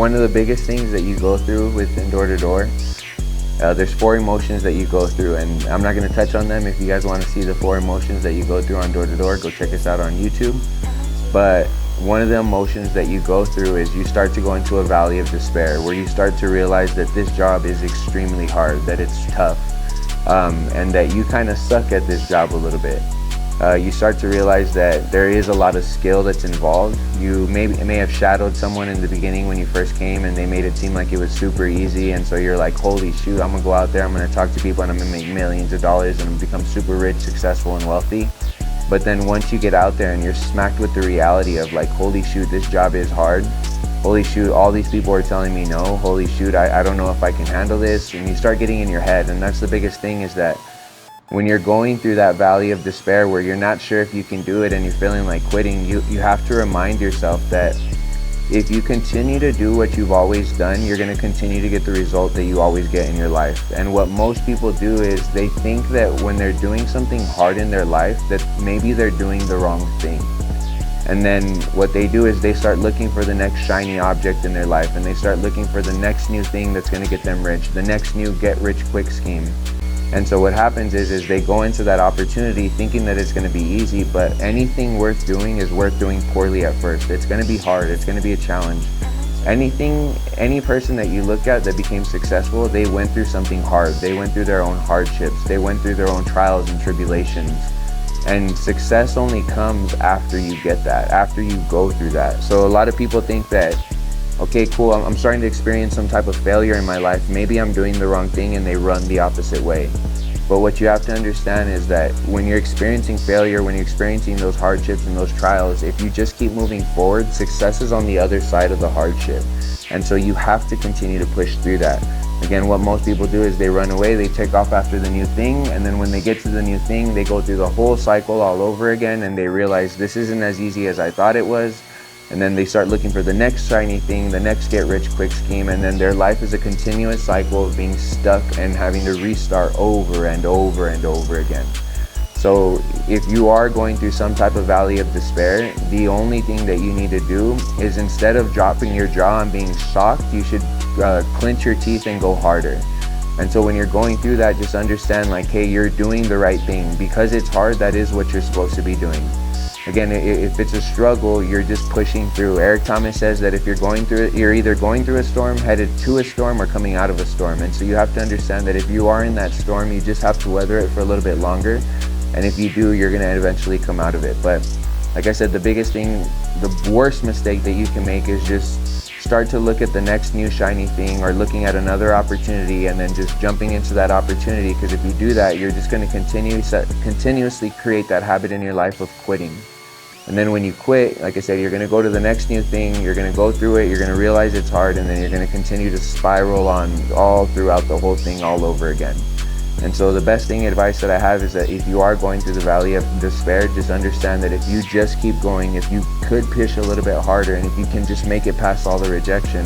one of the biggest things that you go through within door to door, there's 4 emotions that you go through, and I'm not going to touch on them. If you guys want to see the 4 emotions that you go through on door to door, go check us out on YouTube. But one of the emotions that you go through is you start to go into a valley of despair, where you start to realize that this job is extremely hard, that it's tough, and that you kind of suck at this job a little bit. You start to realize that there is a lot of skill that's involved. You may have shadowed someone in the beginning when you first came, and they made it seem like it was super easy, and so you're like, holy shoot, I'm gonna go out there, I'm gonna talk to people, and I'm gonna make millions of dollars and become super rich, successful, and wealthy. But then once you get out there and you're smacked with the reality of like, holy shoot, this job is hard, holy shoot, all these people are telling me no, holy shoot, I don't know if I can handle this, and you start getting in your head. And that's the biggest thing, is that when you're going through that valley of despair where you're not sure if you can do it and you're feeling like quitting, you have to remind yourself that if you continue to do what you've always done, you're going to continue to get the result that you always get in your life. And what most people do is they think that when they're doing something hard in their life, that maybe they're doing the wrong thing. And then what they do is they start looking for the next shiny object in their life, and they start looking for the next new thing that's going to get them rich, the next new get rich quick scheme. And so what happens is they go into that opportunity thinking that it's going to be easy, but anything worth doing is worth doing poorly at first. It's going to be hard. It's going to be a challenge. Any person that you look at that became successful, they went through something hard. They went through their own hardships. They went through their own trials and tribulations. And success only comes after you get that, after you go through that. So a lot of people think that, okay, cool, I'm starting to experience some type of failure in my life. Maybe I'm doing the wrong thing, and they run the opposite way. But what you have to understand is that when you're experiencing failure, when you're experiencing those hardships and those trials, if you just keep moving forward, success is on the other side of the hardship. And so you have to continue to push through that. Again, what most people do is they run away, they take off after the new thing, and then when they get to the new thing, they go through the whole cycle all over again, and they realize this isn't as easy as I thought it was. And then they start looking for the next shiny thing, the next get rich quick scheme, and then their life is a continuous cycle of being stuck and having to restart over and over and over again. So if you are going through some type of valley of despair, the only thing that you need to do is, instead of dropping your jaw and being shocked, you should clench your teeth and go harder. And so when you're going through that, just understand like, hey, you're doing the right thing. Because it's hard, that is what you're supposed to be doing. Again, if it's a struggle, you're just pushing through. Eric Thomas says that if you're going through it, you're either going through a storm, headed to a storm, or coming out of a storm. And so you have to understand that if you are in that storm, you just have to weather it for a little bit longer. And if you do, you're going to eventually come out of it. But like I said, the biggest thing, the worst mistake that you can make is just start to look at the next new shiny thing, or looking at another opportunity and then just jumping into that opportunity. Because if you do that, you're just going to continuously create that habit in your life of quitting. And then when you quit, like I said, you're going to go to the next new thing, you're going to go through it, you're going to realize it's hard, and then you're going to continue to spiral on all throughout the whole thing all over again. And so the best advice that I have is that if you are going through the valley of despair, just understand that if you just keep going, if you could push a little bit harder, and if you can just make it past all the rejection,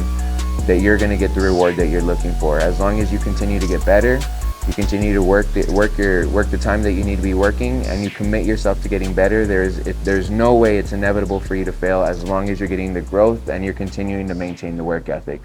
that you're going to get the reward that you're looking for. As long as you continue to get better, you continue to work the time that you need to be working, and you commit yourself to getting better, there's no way it's inevitable for you to fail, as long as you're getting the growth and you're continuing to maintain the work ethic.